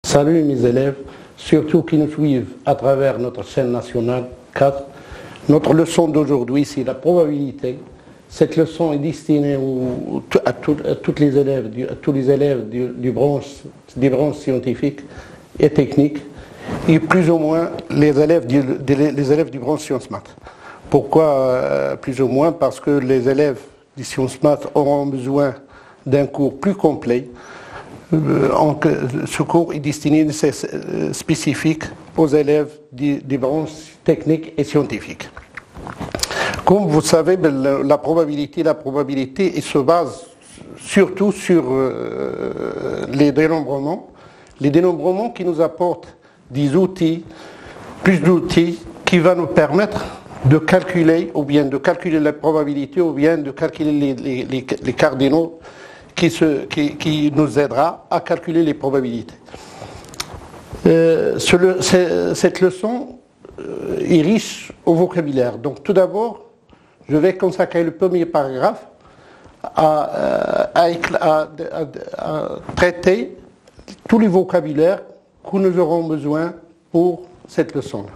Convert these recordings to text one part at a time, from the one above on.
Salut mes élèves, surtout qui nous suivent à travers notre chaîne nationale 4. Notre leçon d'aujourd'hui, c'est la probabilité. Cette leçon est destinée à tous les élèves, des branches scientifiques et techniques, et plus ou moins les élèves du branche sciences maths. Pourquoi plus ou moins? Parce que les élèves des sciences maths auront besoin d'un cours plus complet. Ce cours est destiné spécifique aux élèves des branches techniques et scientifiques. Comme vous savez, la probabilité elle se base surtout sur les dénombrements. Les dénombrements qui nous apportent des outils, plus d'outils qui vont nous permettre de calculer, ou bien de calculer la probabilité, ou bien de calculer les cardinaux qui nous aidera à calculer les probabilités. Cette leçon est riche au vocabulaire. Donc tout d'abord, je vais consacrer le premier paragraphe à traiter tous les vocabulaires que nous aurons besoin pour cette leçon.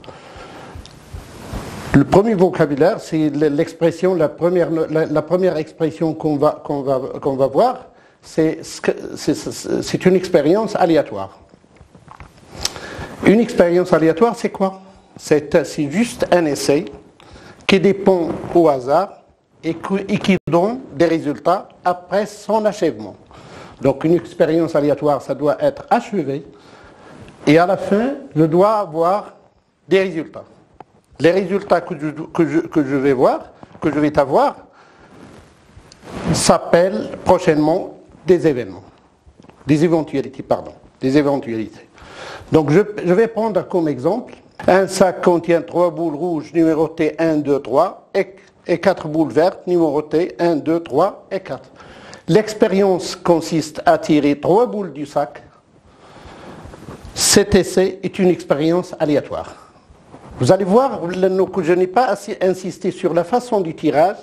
Le premier vocabulaire, c'est l'expression, la première expression qu'on va voir, c'est une expérience aléatoire. Une expérience aléatoire, c'est quoi? C'est juste un essai qui dépend au hasard et qui donne des résultats après son achèvement. Donc une expérience aléatoire, ça doit être achevé et à la fin, je dois avoir des résultats. Les résultats que je vais avoir, s'appellent prochainement des éventualités. Donc je vais prendre comme exemple, un sac contient 3 boules rouges numérotées 1, 2, 3 et 4 boules vertes numérotées 1, 2, 3 et 4. L'expérience consiste à tirer 3 boules du sac. Cet essai est une expérience aléatoire. Vous allez voir que je n'ai pas assez insisté sur la façon du tirage,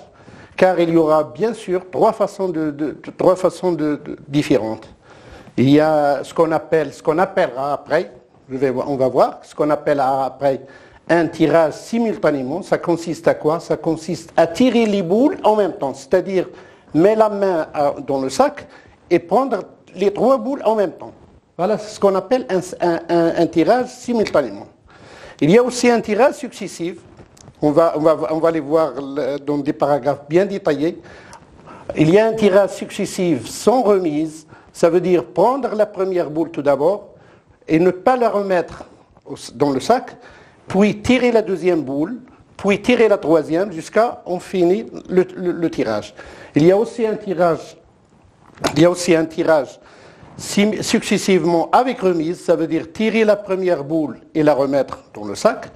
car il y aura bien sûr trois façons différentes. Il y a ce qu'on appellera après, on va voir, ce qu'on appellera après un tirage simultanément. Ça consiste à quoi? Ça consiste à tirer les boules en même temps, c'est-à-dire mettre la main dans le sac et prendre les 3 boules en même temps. Voilà ce qu'on appelle un tirage simultanément. Il y a aussi un tirage successif. On va les voir dans des paragraphes bien détaillés. Il y a un tirage successif sans remise. Ça veut dire prendre la première boule tout d'abord et ne pas la remettre dans le sac, puis tirer la deuxième boule, puis tirer la troisième jusqu'à on finit le tirage. Il y a aussi un tirage successivement avec remise. Ça veut dire tirer la première boule et la remettre dans le sac,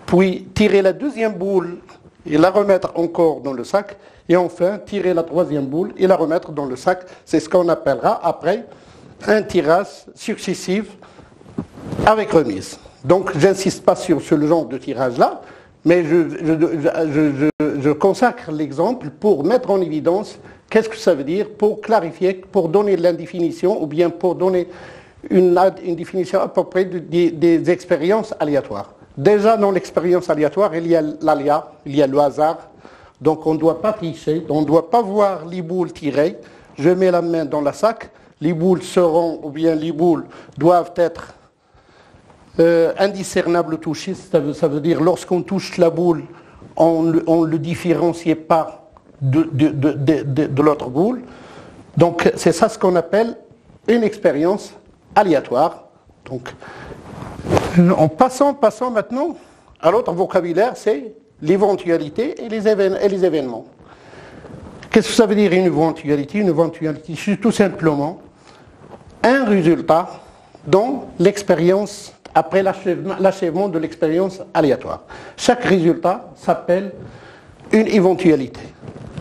puis tirer la deuxième boule et la remettre encore dans le sac, et enfin tirer la troisième boule et la remettre dans le sac. C'est ce qu'on appellera après un tirage successif avec remise. Donc j'insiste pas sur ce genre de tirage-là, mais je consacre l'exemple pour mettre en évidence qu'est-ce que ça veut dire, pour clarifier, pour donner la définition, ou bien pour donner une définition à peu près des expériences aléatoires. Déjà, dans l'expérience aléatoire, il y a l'aléa, il y a le hasard. Donc, on ne doit pas tricher, on ne doit pas voir les boules tirées. Je mets la main dans le sac, les boules doivent être indiscernables au toucher. Ça veut dire, lorsqu'on touche la boule, on ne le différencie pas de l'autre boule. Donc, c'est ça ce qu'on appelle une expérience aléatoire. Donc, en passant maintenant à l'autre vocabulaire, c'est l'éventualité et les événements. Qu'est-ce que ça veut dire une éventualité? Une éventualité, c'est tout simplement un résultat dans l'expérience, après l'achèvement de l'expérience aléatoire. Chaque résultat s'appelle une éventualité.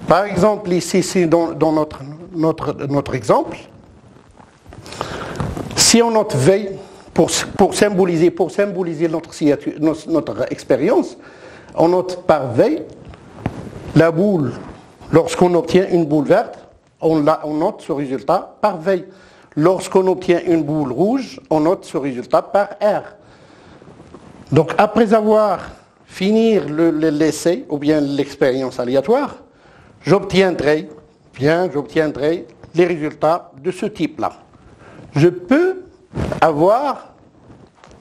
Par exemple, ici dans notre exemple, si on note V, pour symboliser notre expérience, on note par V la boule. Lorsqu'on obtient une boule verte, on note ce résultat par V. Lorsqu'on obtient une boule rouge, on note ce résultat par R. Donc après avoir fini l'essai ou bien l'expérience aléatoire, j'obtiendrai les résultats de ce type-là. Je peux avoir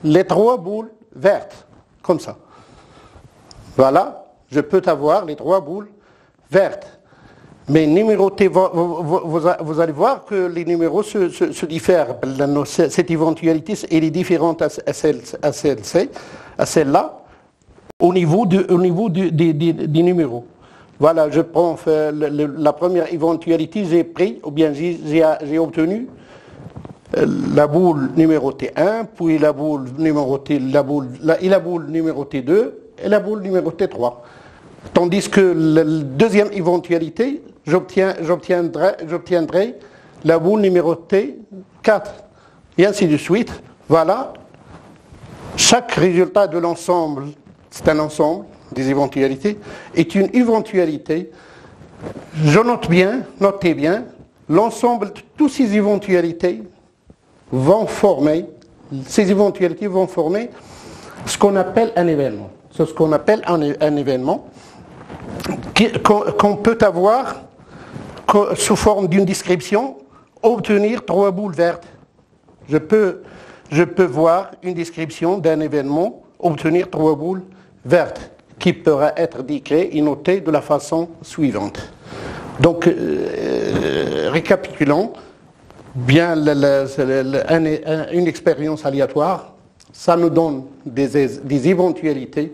les 3 boules vertes, comme ça. Voilà, je peux avoir les 3 boules vertes. Mais numérotés, vous allez voir que les numéros se diffèrent. Cette éventualité elle est différente à celle-là au niveau des numéros. Voilà, je prends la première éventualité, j'ai pris, ou bien j'ai obtenu la boule numérotée 1, puis la boule numérotée 2 et la boule numérotée 3. Tandis que la deuxième éventualité, j'obtiendrai la boule numérotée 4. Et ainsi de suite. Voilà. Chaque résultat de l'ensemble, c'est un ensemble des éventualités, est une éventualité. Notez bien, l'ensemble de toutes ces éventualités vont former ce qu'on appelle un événement. C'est ce qu'on appelle un événement qu'on peut avoir sous forme d'une description, obtenir 3 boules vertes. Je peux voir une description d'un événement, obtenir 3 boules vertes, qui pourra être décrit et noté de la façon suivante. Donc, récapitulons, bien une expérience aléatoire, ça nous donne des éventualités.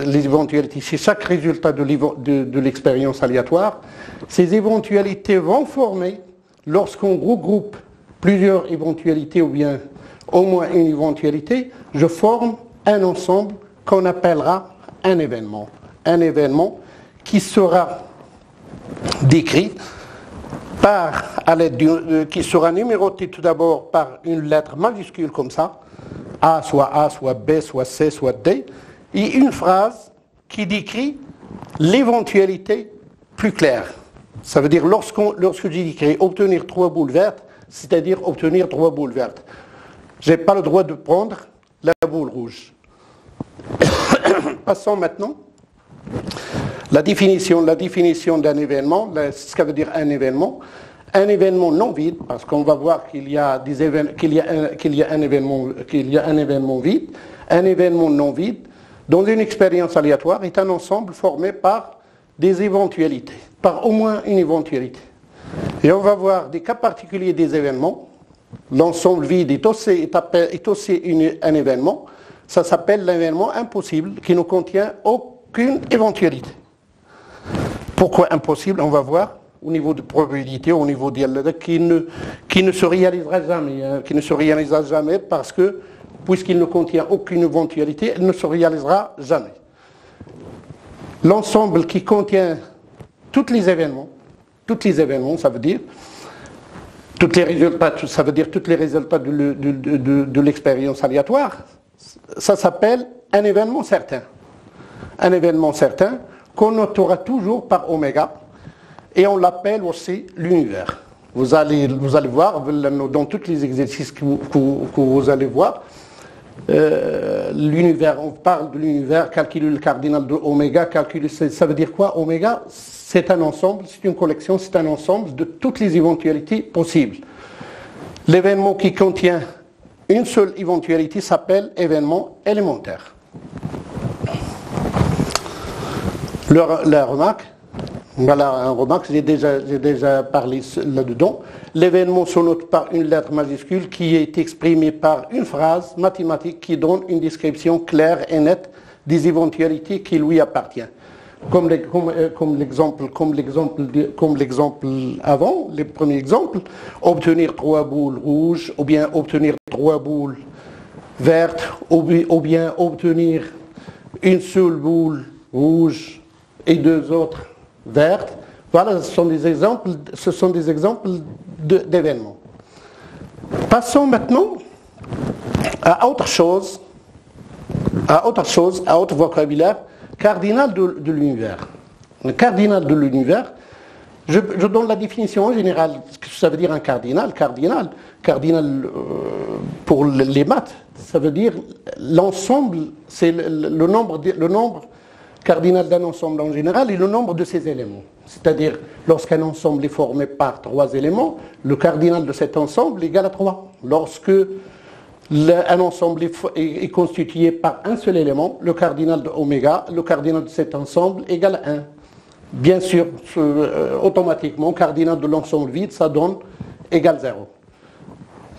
Les éventualités, c'est chaque résultat de l'expérience aléatoire. Ces éventualités vont former, lorsqu'on regroupe plusieurs éventualités ou bien au moins une éventualité, je forme un ensemble qu'on appellera un événement. Un événement qui sera décrit qui sera numéroté tout d'abord par une lettre majuscule comme ça, A, soit B, soit C, soit D, et une phrase qui décrit l'éventualité plus claire. Ça veut dire lorsque j'ai décrit obtenir 3 boules vertes, c'est-à-dire obtenir 3 boules vertes. Je n'ai pas le droit de prendre la boule rouge. Passons maintenant la définition d'un événement, ce que veut dire un événement non vide, parce qu'on va voir qu'il y a un événement vide. Un événement non vide, dans une expérience aléatoire, est un ensemble formé par des éventualités, par au moins une éventualité. Et on va voir des cas particuliers des événements. L'ensemble vide est aussi un événement. Ça s'appelle l'événement impossible, qui ne contient aucune éventualité. Pourquoi impossible? On va voir au niveau de probabilité, au niveau qui ne se réalisera jamais, parce que puisqu'il ne contient aucune éventualité, il ne se réalisera jamais. L'ensemble qui contient tous les événements, ça veut dire tous les résultats de l'expérience aléatoire, ça s'appelle un événement certain. Un événement certain qu'on notera toujours par oméga, et on l'appelle aussi l'univers. Vous allez voir, dans tous les exercices que vous allez voir, l'univers, on parle de l'univers, calculer le cardinal de oméga, ça veut dire quoi? Oméga, c'est un ensemble, c'est une collection, c'est un ensemble de toutes les éventualités possibles. L'événement qui contient une seule éventualité s'appelle événement élémentaire. La remarque, j'ai déjà parlé là-dedans. L'événement se note par une lettre majuscule qui est exprimée par une phrase mathématique qui donne une description claire et nette des éventualités qui lui appartiennent. Comme l'exemple avant, les premiers exemples, obtenir 3 boules rouges, ou bien obtenir 3 boules vertes, ou bien obtenir une seule boule rouge et 2 autres vertes. Voilà, ce sont des exemples d'événements. Passons maintenant à autre chose, à autre vocabulaire, cardinal de l'univers. Le cardinal de l'univers, Je donne la définition générale, ce que ça veut dire un cardinal. Cardinal, pour les maths, ça veut dire l'ensemble, c'est le nombre cardinal d'un ensemble en général et le nombre de ses éléments. C'est-à-dire, lorsqu'un ensemble est formé par 3 éléments, le cardinal de cet ensemble est égal à 3. Lorsque un ensemble est constitué par un seul élément, le cardinal de oméga, le cardinal de cet ensemble est égal à 1. Bien sûr, automatiquement, cardinal de l'ensemble vide, ça donne égal 0.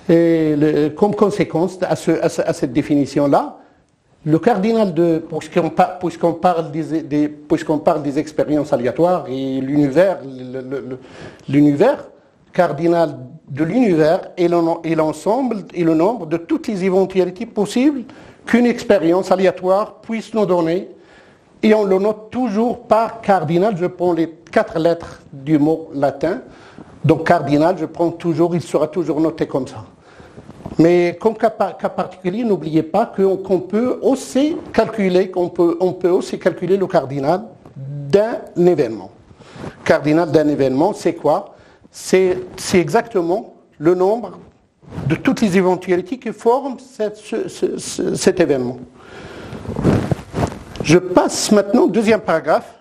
Et comme conséquence à cette définition-là, le cardinal de, puisqu'on parle des expériences aléatoires et l'univers, cardinal de l'univers est l'ensemble et le nombre de toutes les éventualités possibles qu'une expérience aléatoire puisse nous donner. Et on le note toujours par cardinal. Je prends les 4 lettres du mot latin. Donc cardinal, il sera toujours noté comme ça. Mais comme cas particulier, n'oubliez pas qu'on peut aussi calculer, le cardinal d'un événement. Cardinal d'un événement, c'est quoi? C'est exactement le nombre de toutes les éventualités qui forment cet événement. Je passe maintenant au deuxième paragraphe.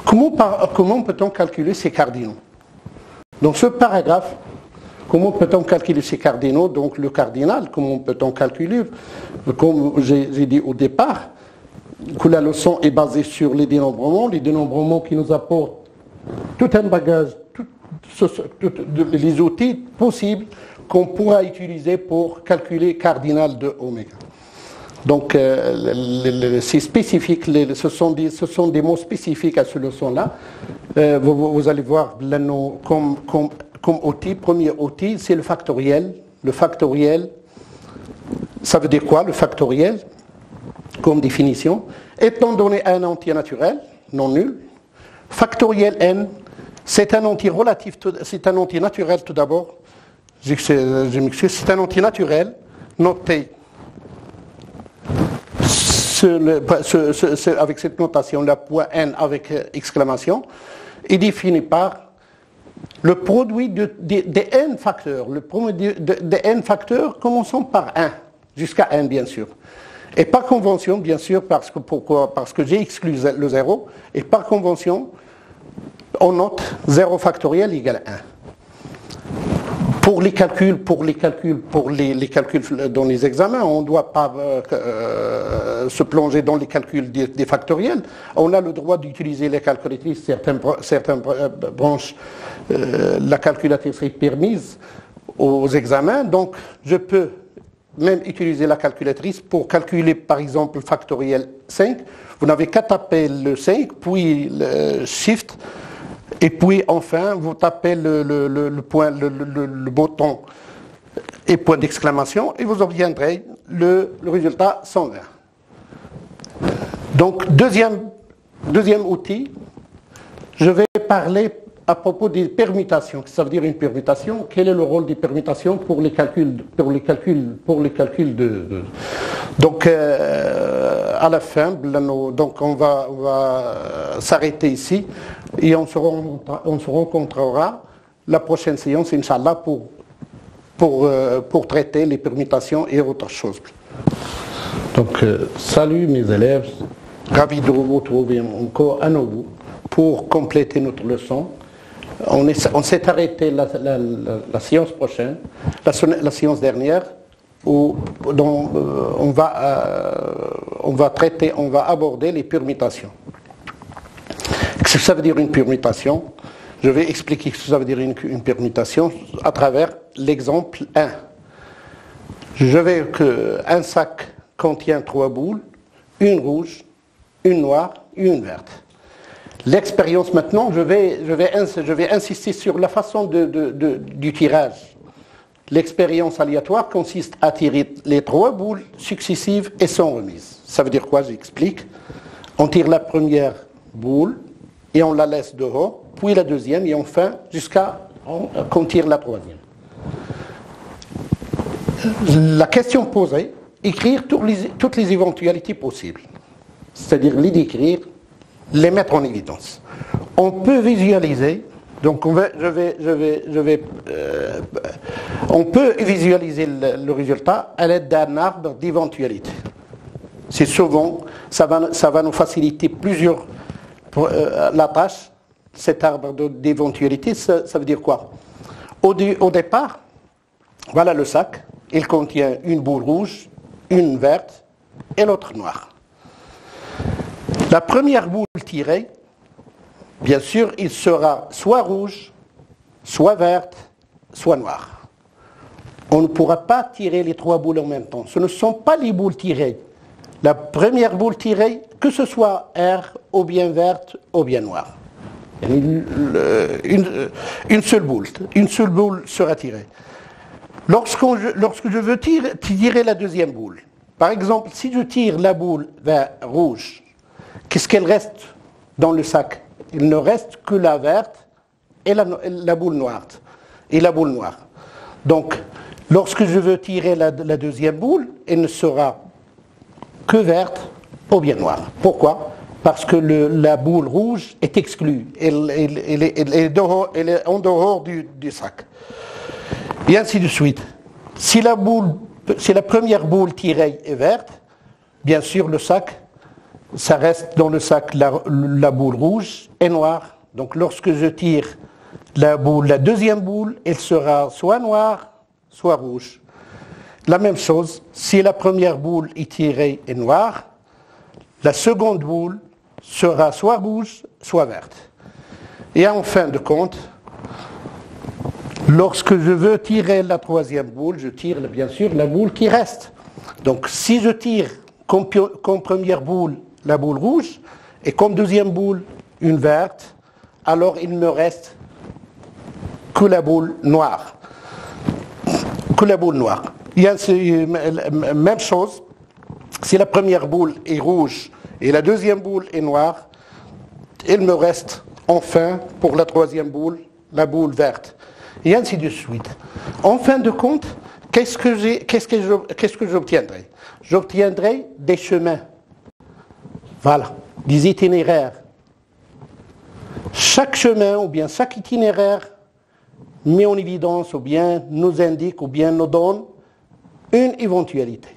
Comment peut-on calculer ces cardinaux? Dans ce paragraphe, comment peut-on calculer ces cardinaux? Donc le cardinal, comment peut-on calculer? Comme j'ai dit au départ, que la leçon est basée sur les dénombrements qui nous apportent tout un bagage, les outils possibles qu'on pourra utiliser pour calculer cardinal de oméga. Donc, c'est spécifique, ce sont des mots spécifiques à cette leçon-là. Vous allez voir comme outil, premier outil, c'est le factoriel. Le factoriel, ça veut dire quoi, le factoriel, comme définition? Étant donné un entier naturel, non nul, factoriel n, c'est un entier relatif, c'est un entier naturel tout d'abord. Je m'excuse, c'est un entier naturel, noté avec cette notation, la point n avec exclamation, est défini par le produit des n facteurs. Le produit des n facteurs commençant par 1, jusqu'à n bien sûr. Et par convention, bien sûr, pourquoi? Parce que j'ai exclu le 0, et par convention, on note 0 factoriel égale 1. Pour les calculs dans les examens, on ne doit pas se plonger dans les calculs des factoriels. On a le droit d'utiliser les calculatrices, certaines branches, la calculatrice est permise aux examens. Donc, je peux même utiliser la calculatrice pour calculer, par exemple, le factoriel 5. Vous n'avez qu'à taper le 5, puis le shift. Et puis enfin, vous tapez le bouton et point d'exclamation et vous obtiendrez le résultat 120. Donc, deuxième outil, je vais parler à propos des permutations. Ça veut dire une permutation. Quel est le rôle des permutations pour les calculs de... Donc, à la fin, donc on va s'arrêter ici et on se rencontrera la prochaine séance, Inch'Allah, pour traiter les permutations et autres choses. Donc, salut mes élèves, ravi de vous retrouver encore à nouveau pour compléter notre leçon. On s'est arrêté la séance prochaine, la séance dernière, où on va aborder les permutations. Qu'est-ce que ça veut dire une permutation? Je vais expliquer ce que ça veut dire une permutation à travers l'exemple 1. Je vais qu'un sac contient 3 boules, une rouge, une noire et une verte. L'expérience maintenant, je vais insister sur la façon du tirage. L'expérience aléatoire consiste à tirer les 3 boules successives et sans remise. Ça veut dire quoi? J'explique. On tire la première boule et on la laisse dehors, puis la deuxième et enfin jusqu'à qu'on tire la troisième. La question posée, écrire toutes les éventualités possibles. C'est-à-dire les décrire, les mettre en évidence. on peut visualiser, donc on peut visualiser le résultat à l'aide d'un arbre d'éventualité. C'est souvent, ça va nous faciliter la tâche. Cet arbre d'éventualité, ça veut dire quoi? Au départ, voilà le sac. Il contient une boule rouge, une verte et l'autre noire. La première boule tirée, bien sûr, il sera soit rouge, soit verte, soit noire. On ne pourra pas tirer les trois boules en même temps. Ce ne sont pas les boules tirées. La première boule tirée, que ce soit R, ou bien verte, ou bien noire. Une seule boule sera tirée. Lorsque je veux tirer la deuxième boule, par exemple, si je tire la boule vers rouge, qu'est-ce qu'elle reste dans le sac? Il ne reste que la verte et la boule noire. Et la boule noire. Donc, lorsque je veux tirer la deuxième boule, elle ne sera que verte ou bien noire. Pourquoi? Parce que la boule rouge est exclue. Elle est en dehors du sac. Et ainsi de suite. Si la première boule tirée est verte, bien sûr, le sac, ça reste dans le sac la boule rouge et noire. Donc, lorsque je tire la deuxième boule, elle sera soit noire, soit rouge. La même chose, si la première boule est tirée et noire, la seconde boule sera soit rouge, soit verte. Et en fin de compte, lorsque je veux tirer la troisième boule, je tire bien sûr la boule qui reste. Donc si je tire comme première boule la boule rouge et comme deuxième boule une verte, alors il ne me reste que la boule noire. Il y a même chose, si la première boule est rouge et la deuxième boule est noire, il me reste enfin pour la troisième boule la boule verte. Et ainsi de suite. En fin de compte, qu'est-ce que j'obtiendrai? J'obtiendrai des chemins. Voilà, des itinéraires. Chaque chemin ou bien chaque itinéraire met en évidence ou bien nous indique ou bien nous donne une éventualité.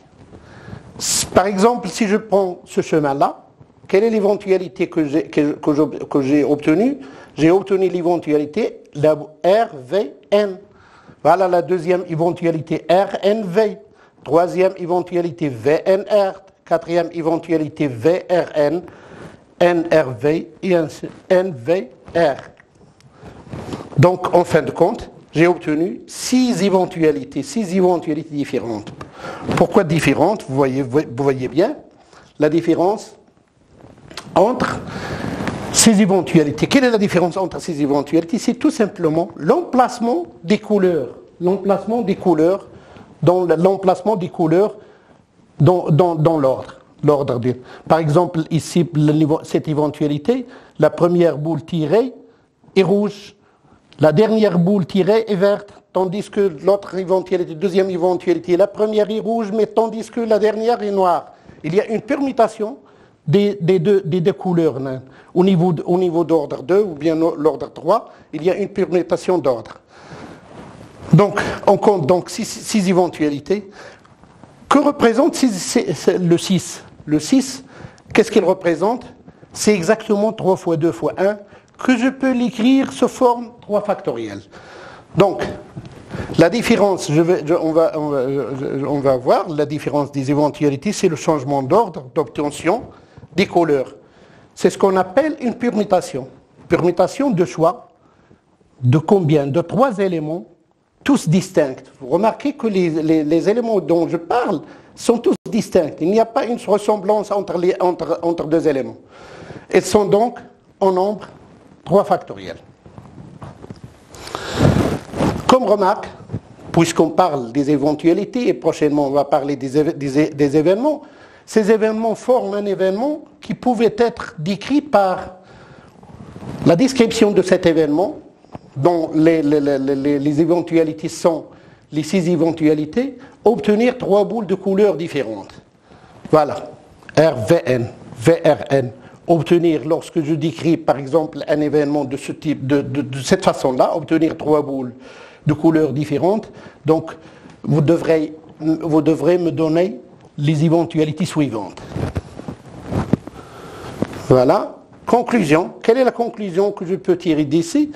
Par exemple, si je prends ce chemin-là, quelle est l'éventualité que j'ai obtenue? J'ai obtenu l'éventualité RVN. Voilà la deuxième éventualité RNV. Troisième éventualité VNR. Quatrième éventualité VRN, NRV et NVR. Donc, en fin de compte, j'ai obtenu 6 éventualités différentes. Pourquoi différentes? Vous voyez bien la différence entre ces éventualités. Quelle est la différence entre ces éventualités? C'est tout simplement l'emplacement des couleurs. L'emplacement des couleurs dans l'ordre. Par exemple, ici, cette éventualité, la première boule tirée est rouge, la dernière boule tirée est verte, tandis que l'autre éventualité, deuxième éventualité, la première est rouge, mais tandis que la dernière est noire. Il y a une permutation des deux couleurs. Au niveau d'ordre 2 ou bien l'ordre 3, il y a une permutation d'ordre. Donc, on compte donc 6 éventualités. Que représente le 6? Le 6, qu'est-ce qu'il représente? C'est exactement 3 fois 2 fois 1, que je peux l'écrire sous forme 3 factorielle. Donc, la différence, on va voir, la différence des éventualités, c'est le changement d'ordre d'obtention des couleurs. C'est ce qu'on appelle une permutation. Permutation de choix de combien? De 3 éléments, tous distincts. Vous remarquez que les éléments dont je parle sont tous distincts. Il n'y a pas une ressemblance entre 2 éléments. Ils sont donc en nombre 3 factoriel. Comme remarque, puisqu'on parle des éventualités et prochainement on va parler des événements, ces événements forment un événement qui pouvait être décrit par la description de cet événement, dont les éventualités sont les 6 éventualités, obtenir 3 boules de couleurs différentes. Voilà, RVN, VRN obtenir, lorsque je décris par exemple un événement de ce type, de cette façon-là, obtenir 3 boules de couleurs différentes, donc vous devrez me donner les éventualités suivantes. Voilà. Conclusion. Quelle est la conclusion que je peux tirer d'ici?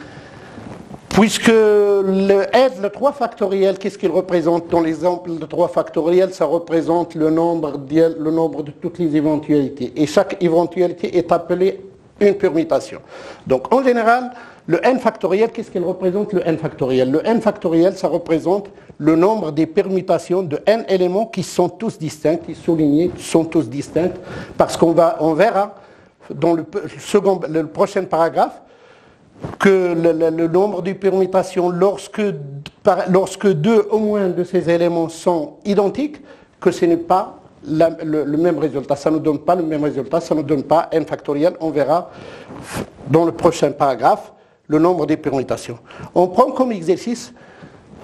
Puisque le 3 factoriel, qu'est-ce qu'il représente? Dans l'exemple de 3 factoriel, ça représente le nombre de toutes les éventualités. Et chaque éventualité est appelée une permutation. Donc en général, le n factoriel, qu'est-ce qu'il représente, le n factoriel? Le n factoriel, ça représente le nombre des permutations de n éléments qui sont tous distincts, qui soulignés, sont tous distincts, parce on verra dans le prochain paragraphe que le nombre de permutations, lorsque deux au moins de ces éléments sont identiques, que ce n'est pas le même résultat. Ça ne donne pas le même résultat, ça ne donne pas n factoriel. On verra dans le prochain paragraphe le nombre de permutations. On prend comme exercice,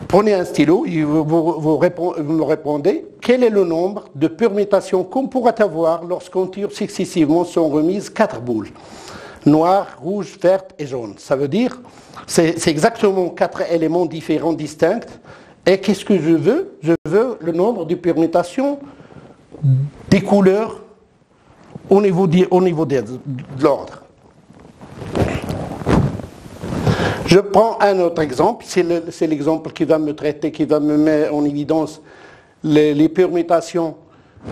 prenez un stylo et vous me répondez quel est le nombre de permutations qu'on pourra avoir lorsqu'on tire successivement sont remises 4 boules. Noir, rouge, verte et jaune. Ça veut dire, c'est exactement 4 éléments différents, distincts. Et qu'est-ce que je veux? Je veux le nombre de permutations des couleurs au niveau de l'ordre. Je prends un autre exemple. C'est l'exemple qui va me traiter, qui va me mettre en évidence les permutations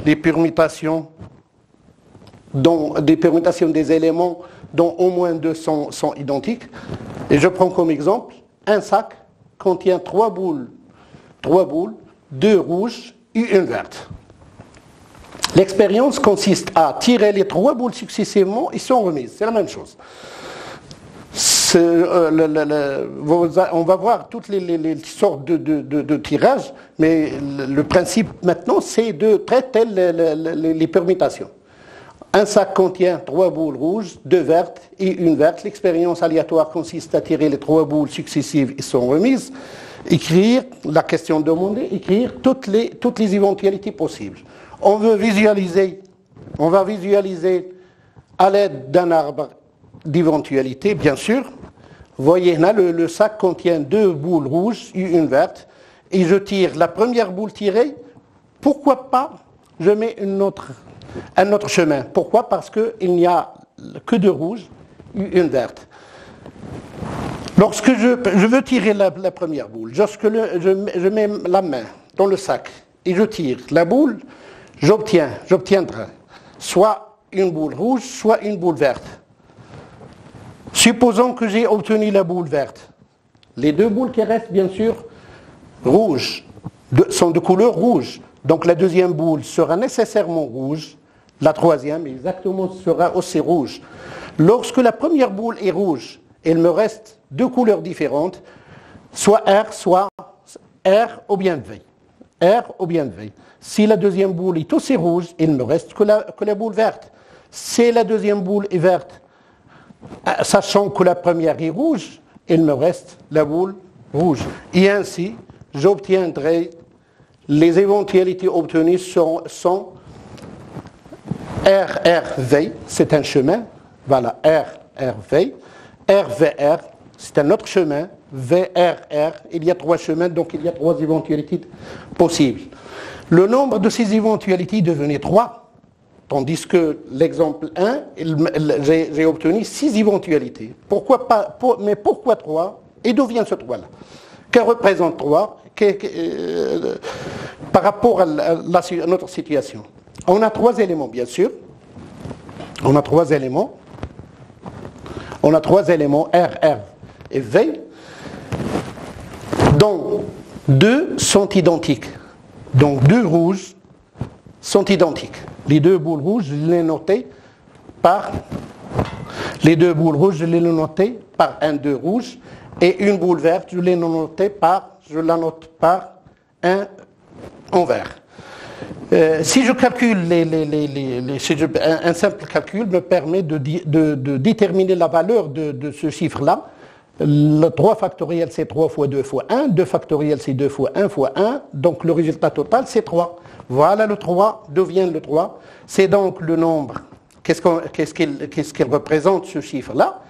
des éléments dont au moins 2 sont identiques. Et je prends comme exemple, un sac contient 3 boules, 2 rouges et une verte. L'expérience consiste à tirer les 3 boules successivement et sont remises. C'est la même chose. On va voir toutes les sortes de tirages, mais le principe maintenant, c'est de traiter les permutations. Un sac contient 3 boules rouges, 2 vertes et une verte. L'expérience aléatoire consiste à tirer les 3 boules successives et sont remises, écrire la question demandée, écrire toutes les éventualités possibles. On va visualiser à l'aide d'un arbre d'éventualité, bien sûr. Vous voyez là, le sac contient 2 boules rouges et une verte. Et je tire la première boule tirée. Pourquoi pas je mets un autre chemin? Pourquoi? Parce qu'il n'y a que 2 rouges et une verte. Lorsque je veux tirer la première boule, je mets la main dans le sac et je tire la boule, j'obtiendrai soit une boule rouge, soit une boule verte. Supposons que j'ai obtenu la boule verte. Les 2 boules qui restent, bien sûr, rouges, sont de couleur rouge. Donc la deuxième boule sera nécessairement rouge, la troisième exactement sera aussi rouge. Lorsque la première boule est rouge, il me reste 2 couleurs différentes, soit R ou bien V. R ou bien V. Si la deuxième boule est aussi rouge, il ne me reste que la boule verte. Si la deuxième boule est verte, sachant que la première est rouge, il me reste la boule rouge. Et ainsi, j'obtiendrai les éventualités obtenues sont RRV, c'est un chemin, voilà, RRV, RVR, c'est un autre chemin, VRR, il y a 3 chemins, donc il y a 3 éventualités possibles. Le nombre de ces éventualités devenait 3. Tandis que l'exemple 1, j'ai obtenu 6 éventualités. Pourquoi pas, mais pourquoi 3? Et d'où vient ce 3-là? Que représente 3 par rapport à notre situation? On a 3 éléments, bien sûr. On a 3 éléments. On a 3 éléments, R, R et V, dont 2 sont identiques. Donc 2 rouges sont identiques. Les 2 boules rouges, je les ai notées par un 2 rouge et une boule verte, je la note par un en vert. Si je calcule un simple calcul me permet de déterminer la valeur de ce chiffre-là. Le 3 factoriel, c'est 3 fois 2 fois 1. 2 factoriel, c'est 2 fois 1 fois 1. Donc le résultat total, c'est 3. Voilà le 3. D'où vient le 3? C'est donc le nombre qu'est-ce qu'il représente ce chiffre-là?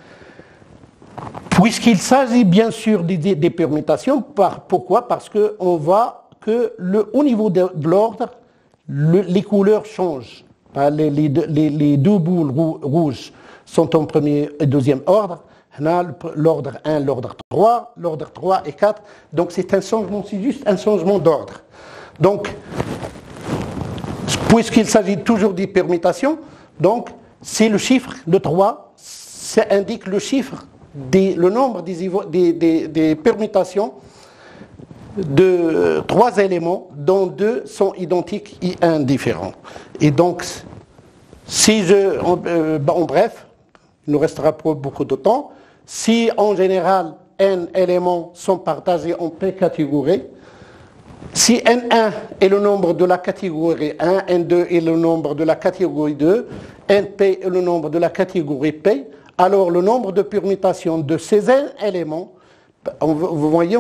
Puisqu'il s'agit bien sûr des permutations, pourquoi? Parce qu'on voit que au niveau de l'ordre, les couleurs changent. Les deux boules rouges sont en premier et deuxième ordre. L'ordre 1, l'ordre 3, l'ordre 3 et 4. Donc c'est juste un changement d'ordre. Donc, puisqu'il s'agit toujours des permutations, donc c'est le chiffre, le 3, ça indique le chiffre, le nombre des permutations de 3 éléments dont 2 sont identiques et 1 différent. Et donc, en bref, il nous restera pas beaucoup de temps, si en général n éléments sont partagés en p catégories, si n1 est le nombre de la catégorie 1, n2 est le nombre de la catégorie 2, np est le nombre de la catégorie p, alors le nombre de permutations de ces n éléments, vous voyez,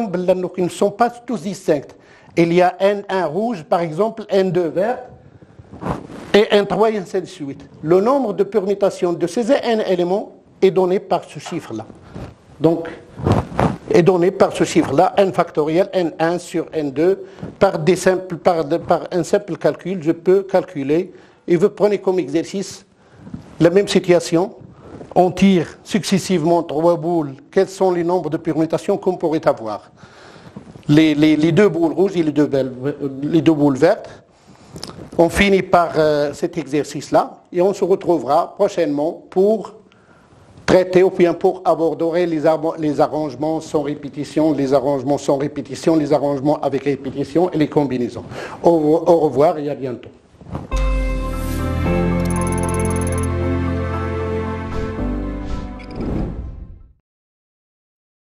ils ne sont pas tous distincts. Il y a N1 rouge, par exemple, N2 vert, et N3, et ainsi de suite. Le nombre de permutations de ces N éléments est donné par ce chiffre-là. Donc, est donné par ce chiffre-là, N factoriel, N1 sur N2, par un simple calcul, je peux calculer, et vous prenez comme exercice la même situation. On tire successivement 3 boules. Quels sont les nombres de permutations qu'on pourrait avoir? Les 2 boules rouges et les deux boules vertes. On finit par cet exercice-là et on se retrouvera prochainement pour traiter ou bien pour aborder les arrangements sans répétition, les arrangements sans répétition, les arrangements avec répétition et les combinaisons. Au revoir et à bientôt.